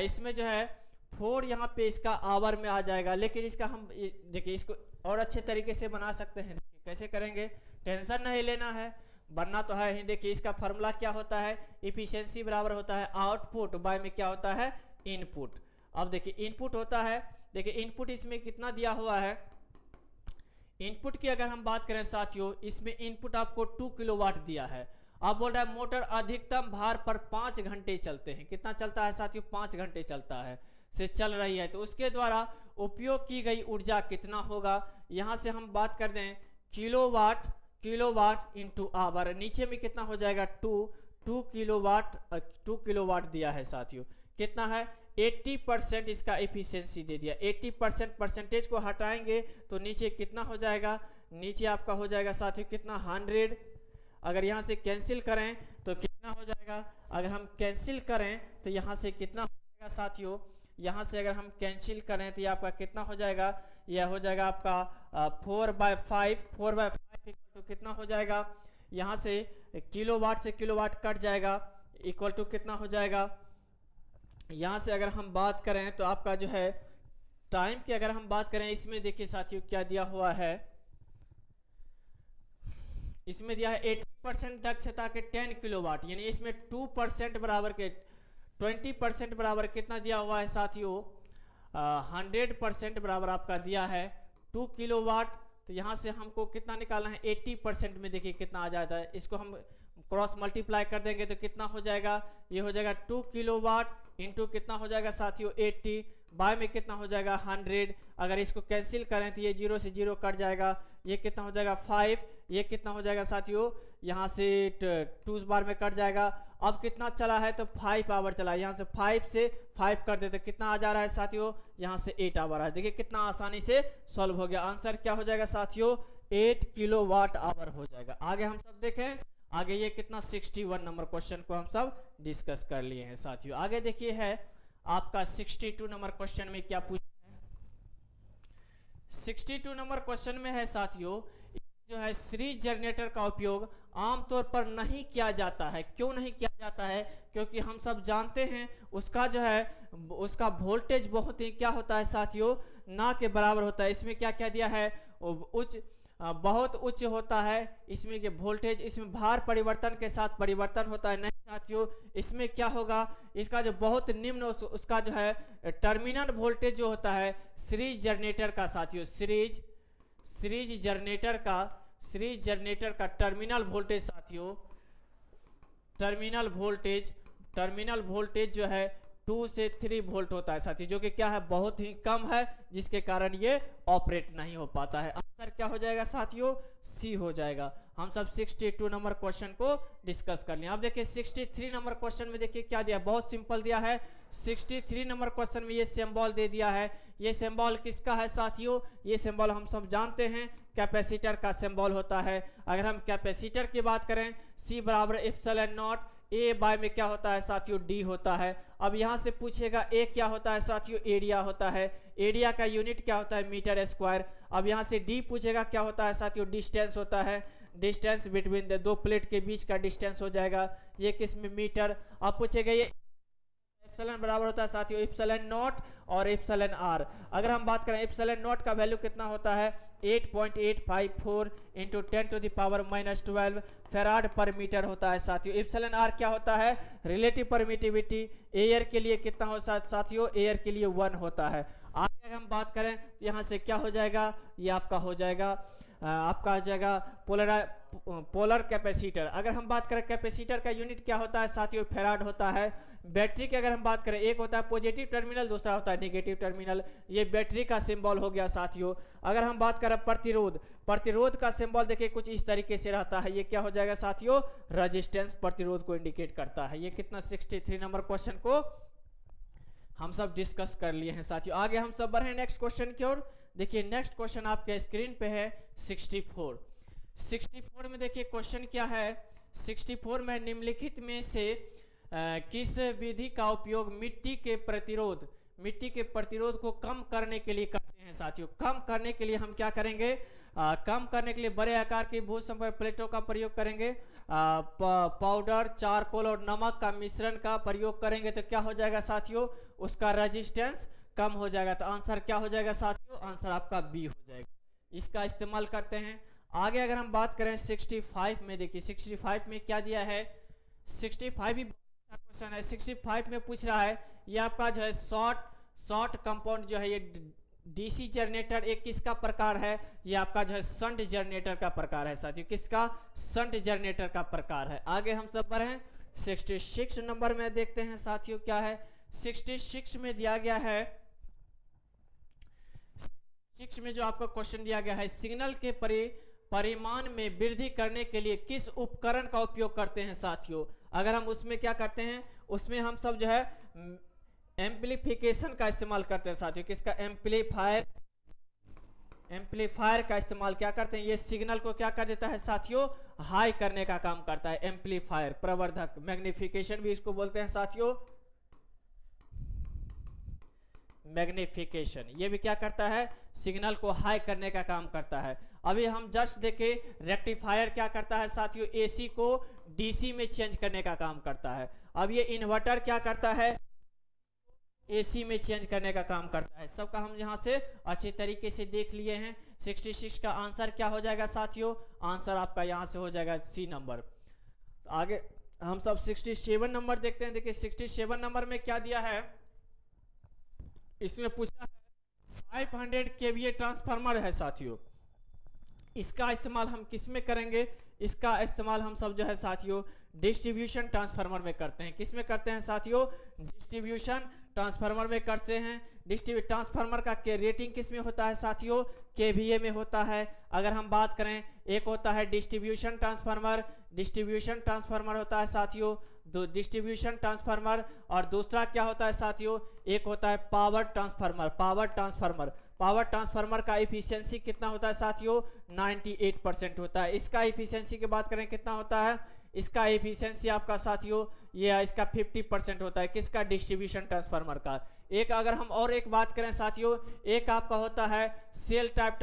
इसमें जो है 4 यहाँ पे इसका आवर में आ जाएगा। लेकिन इसका हम देखिए इसको और अच्छे तरीके से बना सकते हैं, कैसे करेंगे, टेंशन नहीं लेना है, बनना तो है ही। देखिए इसका फार्मूला क्या होता है, एफिशिएंसी बराबर होता है आउटपुट बाय में क्या होता है, इनपुट। अब देखिए इनपुट होता है, देखिए इनपुट इसमें कितना दिया हुआ है, इनपुट की अगर हम बात करें साथियों, इसमें इनपुट आपको 2 किलोवाट दिया है। अब बोल रहा है मोटर अधिकतम भार पर 5 घंटे चलते हैं। कितना चलता है साथियों, 5 घंटे चलता है से चल रही है, तो उसके द्वारा उपयोग की गई ऊर्जा कितना होगा। यहाँ से हम बात कर दें किलोवाट इंटू आवर, नीचे में कितना हो जाएगा 2 किलोवाट दिया है साथियों। कितना है 80% इसका एफिशिएंसी दे दिया। 80% परसेंटेज को हटाएंगे तो नीचे कितना हो जाएगा, नीचे आपका हो जाएगा साथियों कितना 100। अगर यहाँ से कैंसिल करें तो कितना हो जाएगा, अगर हम कैंसिल करें तो यहाँ से कितना हो जाएगा साथियों, यहाँ से अगर हम कैंसिल करें तो ये आपका कितना हो जाएगा, यह हो जाएगा आपका 4/5 इक्वल टू कितना हो जाएगा, यहाँ से किलोवाट से किलोवाट कट जाएगा, इक्वल टू कितना हो जाएगा, यहाँ से अगर हम बात करें तो आपका जो है टाइम की अगर हम बात करें, इसमें देखिए साथियों क्या दिया हुआ है, इसमें दिया है 80% दक्षता के 10 किलोवाट, यानी इसमें 2% बराबर के 20% बराबर कितना दिया हुआ है साथियों, 100% बराबर आपका दिया है 2 किलोवाट। तो यहाँ से हमको कितना निकालना है, 80% में देखिए कितना आ जाता है, इसको हम क्रॉस मल्टीप्लाई कर देंगे तो कितना हो जाएगा, ये हो जाएगा 2 किलोवाट इंटू कितना हो जाएगा साथियों 80 बाय में कितना हो जाएगा 100। अगर इसको कैंसिल करें तो ये 0 से 0 कट जाएगा, ये कितना हो जाएगा 5, ये कितना हो जाएगा साथियों, यहाँ से 2 बार में कट जाएगा। अब कितना चला है तो 5 आवर चला है, यहाँ से 5 से 5 कर देते कितना आ जा रहा है साथियों, यहाँ से 8 आवर है। देखिए कितना आसानी से सॉल्व हो गया। आंसर क्या हो जाएगा साथियों, 8 किलोवाट आवर हो जाएगा। आगे हम सब देखें, आगे ये कितना 61 नंबर क्वेश्चन को हम सब डिस्कस कर लिए हैं साथियों। आगे देखिए है आपका 62 नंबर क्वेश्चन में क्या पूछा है। 62 नंबर क्वेश्चन में है साथियों, जो है सीरीज जनरेटर का उपयोग आमतौर पर नहीं किया जाता है। क्यों नहीं किया जाता है, क्योंकि हम सब जानते हैं उसका जो है उसका वोल्टेज बहुत ही क्या होता है साथियों, ना के बराबर होता है। इसमें क्या क्या दिया है, बहुत उच्च होता है इसमें के वोल्टेज, इसमें भार परिवर्तन के साथ परिवर्तन होता है। नहीं साथियों, इसमें क्या होगा, इसका जो बहुत निम्न उसका जो है टर्मिनल वोल्टेज जो होता है सीरीज जनरेटर का साथियों, सीरीज जनरेटर का टर्मिनल वोल्टेज साथियों, टर्मिनल वोल्टेज जो है 2 से 3 वोल्ट होता है साथियों, जो कि क्या है बहुत ही कम है, जिसके कारण ये ऑपरेट नहीं हो पाता है। आंसर क्या हो जाएगा साथियों, सी हो जाएगा। हम सब 62 नंबर क्वेश्चन को डिस्कस कर लिया। अब देखिए 63 नंबर क्वेश्चन में देखिए क्या दिया, बहुत सिंपल दिया है। 63 नंबर क्वेश्चन में ये सिंबल दे दिया है। ये सिंबल किसका है साथियों, ये सिंबल हम सब जानते हैं कैपेसिटर का सिंबल होता है। अगर हम कैपेसिटर की बात करें, C बराबर एप्सिलॉन नॉट, ए बाय में क्या होता है साथियों, डी होता है। अब यहाँ से पूछेगा ए क्या होता है साथियों, एरिया होता है। एरिया का यूनिट क्या होता है, मीटर स्क्वायर। अब यहाँ से डी पूछेगा क्या होता है साथियों, डिस्टेंस होता है। डिस्टेंस बिटवीन द दो प्लेट के बीच का डिस्टेंस हो जाएगा, ये किस में मीटर। आप पूछेगा ये एप्सिलॉन बराबर होता है साथियों एप्सिलॉन नॉट और एप्सिलॉन आर। अगर हम बात करें एप्सिलॉन नॉट का वैल्यू कितना होता है 8.854 इंटू 10⁻⁻12 फेराड पर मीटर होता है साथियों। एप्सिलॉन आर क्या होता है रिलेटिव परमिटिविटी, एयर के लिए कितना होता है साथियों, एयर के लिए 1 होता है। आगे अगर हम बात करें तो यहाँ से क्या हो जाएगा, ये आपका हो जाएगा पोलर कैपेसिटर। अगर हम बात करें कैपेसिटर का यूनिट क्या होता है साथियों फेराड होता है। बैटरी की अगर हम बात करें एक होता है पॉजिटिव टर्मिनल, दूसरा होता है नेगेटिव टर्मिनल, ये बैटरी का सिंबल हो गया साथियों। अगर हम बात करें प्रतिरोध का सिंबल देखिए कुछ इस तरीके से रहता है, ये क्या हो जाएगा साथियों रेजिस्टेंस प्रतिरोध को इंडिकेट करता है। ये कितना 63 नंबर क्वेश्चन को हम सब डिस्कस कर लिए हैं साथियों। आगे हम सब बढ़े नेक्स्ट क्वेश्चन की ओर। देखिए नेक्स्ट क्वेश्चन आपके स्क्रीन पे है 64 में देखिए क्वेश्चन क्या है 64 में निम्नलिखित में से किस विधि का उपयोग मिट्टी के प्रतिरोध को कम करने के लिए करते हैं साथियों। कम करने के लिए हम क्या करेंगे, कम करने के लिए बड़े आकार की भू संपर्क प्लेटों का प्रयोग करेंगे, पाउडर चारकोल और नमक का मिश्रण का प्रयोग करेंगे तो क्या हो जाएगा साथियों उसका रेजिस्टेंस कम हो जाएगा। तो आंसर क्या हो जाएगा साथियों, आंसर आपका बी हो जाएगा, इसका इस्तेमाल करते हैं। आगे अगर हम बात करें 65 में देखिए 65 में क्या दिया है 65 भी क्वेश्चन है। 65 में पूछ रहा है ये आपका जो है शॉर्ट कंपाउंड जो है ये डीसी जनरेटर एक किसका प्रकार है, ये आपका जो है शंट जनरेटर का प्रकार है साथियों, किसका शंट जनरेटर का प्रकार है। आगे हम सब बढ़े 66 नंबर में देखते हैं साथियों क्या है 66 में दिया गया है 6 में जो आपका क्वेश्चन दिया गया है सिग्नल के परिमाण में वृद्धि करने के लिए किस उपकरण का उपयोग करते हैं साथियों। अगर हम उसमें क्या करते हैं उसमें हम सब जो है एम्पलीफिकेशन का इस्तेमाल करते हैं साथियों, किसका एम्पलीफायर का इस्तेमाल क्या करते हैं, ये सिग्नल को क्या कर देता है साथियों हाई करने का काम करता है। एम्पलीफायर प्रवर्धक मैग्निफिकेशन भी इसको बोलते हैं साथियों, मैग्निफिकेशन ये भी क्या करता है सिग्नल को हाई करने का काम करता है। अभी हम जस्ट देखे रेक्टिफायर क्या करता है साथियों एसी को डीसी में चेंज करने का काम करता है। अब ये इन्वर्टर क्या करता है एसी में चेंज करने का काम करता है। सबका हम यहाँ से अच्छे तरीके से देख लिए हैं। 66 का आंसर क्या हो जाएगा साथियों, आंसर आपका यहाँ से हो जाएगा सी नंबर। आगे हम सब 67 नंबर देखते हैं। देखिए 67 नंबर में क्या दिया है, इसमें पूछा है 500 केवीए ट्रांसफार्मर है साथियों, इसका इस्तेमाल हम किस में करेंगे, इसका इस्तेमाल हम सब जो है साथियों डिस्ट्रीब्यूशन ट्रांसफार्मर में करते हैं। किस में करते हैं साथियों डिस्ट्रीब्यूशन ट्रांसफार्मर में करते हैं। ट्रांसफार्मर का रेटिंग किस में होता है साथियों केवीए में होता है। अगर हम बात करें एक होता है डिस्ट्रीब्यूशन ट्रांसफार्मर होता है साथियों डिस्ट्रीब्यूशन ट्रांसफार्मर, और दूसरा क्या होता है साथियों एक होता है पावर ट्रांसफार्मर का एफिशिएंसी कितना होता है साथियों 98% होता है। इसका एफिशिएंसी की बात करें कितना होता है, इसका एफिशिएंसी आपका साथियों ये इसका 50% होता है, किसका डिस्ट्रीब्यूशन ट्रांसफार्मर का। एक अगर हम और एक बात करें साथियों एक आपका होता है सेल टाइप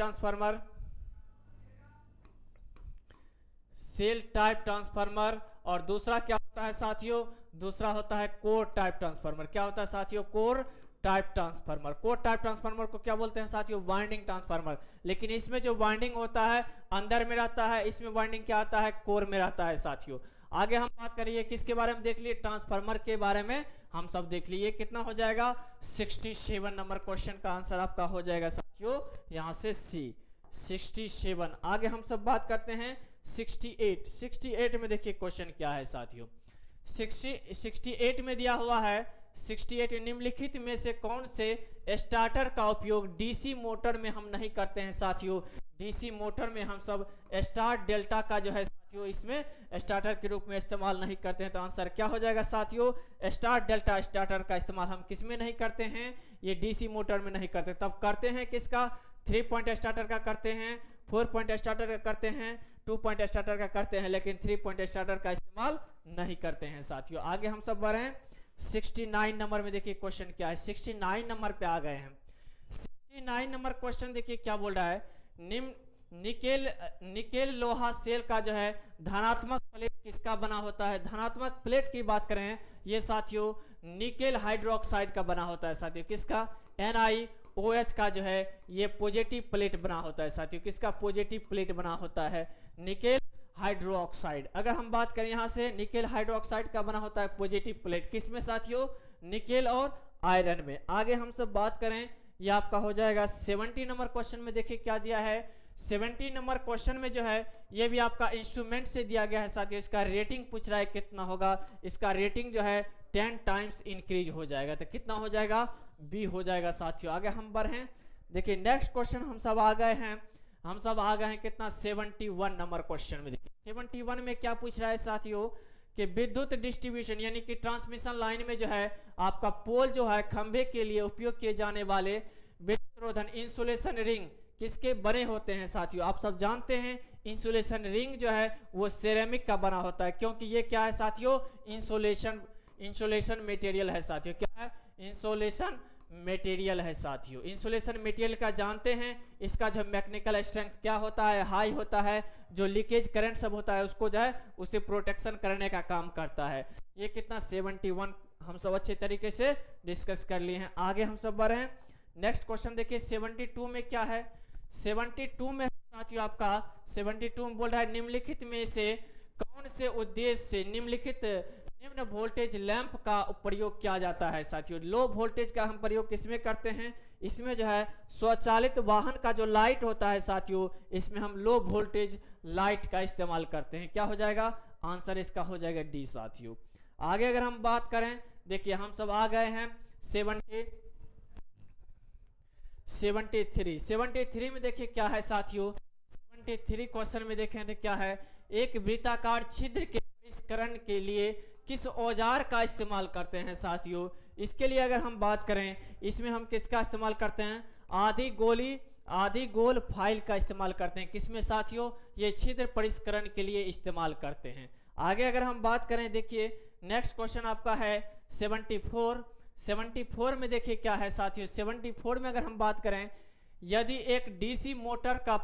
ट्रांसफार्मर और दूसरा क्या होता है साथियों, दूसरा होता है कोर टाइप ट्रांसफार्मर। क्या होता है साथियों कोर टाइप ट्रांसफार्मर को क्या बोलते हैं साथियों वाइंडिंग ट्रांसफार्मर। लेकिन इसमें जो वाइंडिंग होता है अंदर में रहता है, इसमें वाइंडिंग क्या आता है कोर में रहता है साथियों। आगे हम बात करिए किसके बारे में देख लिए ट्रांसफार्मर के बारे में हम सब देख लिए। कितना हो जाएगा 67 नंबर क्वेश्चन का आंसर आपका हो जाएगा साथियों यहाँ से सी 67। आगे हम सब बात करते हैं 68 में देखिए क्वेश्चन क्या है साथियों 68 में दिया हुआ है 68 निम्नलिखित में से कौन से स्टार्टर का उपयोग डीसी मोटर में हम नहीं करते हैं साथियों। डीसी मोटर में हम सब स्टार्ट डेल्टा का जो है साथियों इसमें स्टार्टर के रूप में इस्तेमाल नहीं करते हैं। तो आंसर क्या हो जाएगा साथियों स्टार्ट डेल्टा स्टार्टर का इस्तेमाल हम किस में नहीं करते हैं, ये डीसी मोटर में नहीं करते। तब करते हैं किसका 3 पॉइंट स्टार्टर का करते हैं, 4 पॉइंट स्टार्टर का करते हैं, 2 पॉइंट स्टार्टर का करते हैं, लेकिन 3 पॉइंट स्टार्टर का इस्तेमाल नहीं करते हैं साथियों। आगे हम सब बढ़े 69 नंबर में देखिए क्वेश्चन क्या है 69 नंबर पे आ गए हैं। 69 नंबर क्वेश्चन देखिए क्या बोल रहा है निकेल लोहा सेल का जो है धनात्मक प्लेट किसका बना होता है? धनात्मक प्लेट की बात करें ये साथियों निकेल हाइड्रोक्साइड का बना होता है साथियों। किसका? NiOH का जो है ये पॉजिटिव प्लेट बना होता है साथियों। किसका पॉजिटिव प्लेट बना होता है? Nickel hydroxide. अगर हम बात करें यहाँ से निकेल हाइड्रोक्साइड का बना होता है पॉजिटिव प्लेट किसमें साथियों? निकेल और आयरन में। आगे हम सब बात करें ये आपका हो जाएगा 70 नंबर क्वेश्चन में। देखिए क्या दिया है 70 नंबर क्वेश्चन में जो है ये भी आपका इंस्ट्रूमेंट से दिया गया है साथियों। इसका रेटिंग पूछ रहा है कितना होगा? इसका रेटिंग जो है 10 टाइम्स इंक्रीज हो जाएगा। तो कितना हो जाएगा? B हो जाएगा साथियों। आगे हम बढ़ें, देखिए नेक्स्ट क्वेश्चन हम सब आ गए हैं कितना 71 नंबर क्वेश्चन में। देखिए 71 में क्या पूछ रहा है साथियों कि विद्युत डिस्ट्रीब्यूशन यानी कि ट्रांसमिशन लाइन में जो है आपका पोल जो है खंभे के लिए उपयोग किए जाने वाले विद्युत इंसुलेशन रिंग किसके बने होते हैं साथियों? आप सब जानते हैं इंसुलेशन रिंग जो है वो सिरेमिक का बना होता है, क्योंकि ये क्या है साथियों? इंसुलेशन मटेरियल है साथियों। क्या है? इंसुलेशन मटेरियल है साथियों। इंसुलेशन मटेरियल का जानते हैं इसका जो मैकेनिकल स्ट्रेंथ क्या होता है? हाई होता है। जो लीकेज करंट सब होता है उसको जो है उसे प्रोटेक्शन करने का काम करता है। ये कितना 71 हम सब अच्छे तरीके से डिस्कस कर लिए हैं। आगे हम सब बढ़ रहे हैं, नेक्स्ट क्वेश्चन देखिए 72 में क्या है? 72 में साथियों आपका 72 में बोल रहा है निम्नलिखित में से कौन से उद्देश्य से निम्न वोल्टेज लैंप का प्रयोग किया जाता है साथियों? लो वोल्टेज का हम प्रयोग किसमें करते हैं? इसमें जो है स्वचालित वाहन का जो लाइट होता है साथियों इसमें हम लो वोल्टेज लाइट का इस्तेमाल करते हैं। क्या हो जाएगा? आंसर इसका हो जाएगा D साथियों। आगे अगर हम बात करें देखिए हम सब आ गए हैं 73 में। देखिए क्या है साथियों 73 क्वेश्चन में देखें तो क्या है? एक वृत्ताकार छिद्र के परिष्करण के लिए किस औजार का इस्तेमाल करते हैं साथियों? इसके लिए अगर हम बात करें इसमें हम किसका इस्तेमाल करते हैं? आधी गोल फाइल का इस्तेमाल करते हैं। किसमें साथियों? ये छिद्र परिष्करण के लिए इस्तेमाल करते हैं। आगे अगर हम बात करें देखिए नेक्स्ट क्वेश्चन आपका है 74 में। देखिए क्या है साथियों 74 में अगर हम बात करें यदि एक DC मोटर का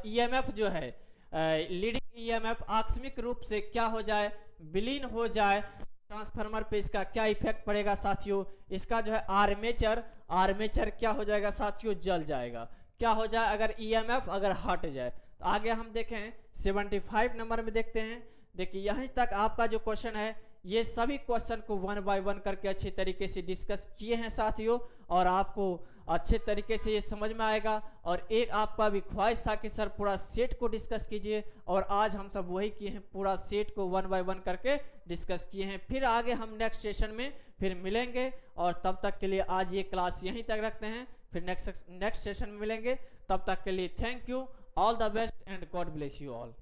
EMF जो है लीडिंग EMF आकस्मिक रूप से क्या हो जाए? विलीन हो जाए ट्रांसफार्मर पे इसका क्या इफेक्ट पड़ेगा साथियों? इसका जो है आर्मेचर क्या हो जाएगा साथियों? जल जाएगा। क्या हो जाए अगर EMF अगर हट जाए? तो आगे हम देखें 75 नंबर में देखते हैं। देखिए यहीं तक आपका जो क्वेश्चन है ये सभी क्वेश्चन को 1 बाय 1 करके अच्छे तरीके से डिस्कस किए हैं साथियों, और आपको अच्छे तरीके से ये समझ में आएगा। और एक आपका भी ख्वाहिश था कि सर पूरा सेट को डिस्कस कीजिए, और आज हम सब वही किए हैं, पूरा सेट को 1 बाय 1 करके डिस्कस किए हैं। फिर आगे हम नेक्स्ट सेशन में फिर मिलेंगे, और तब तक के लिए आज ये क्लास यहीं तक रखते हैं। फिर नेक्स्ट सेशन में मिलेंगे, तब तक के लिए thank you, all the best and God bless you all.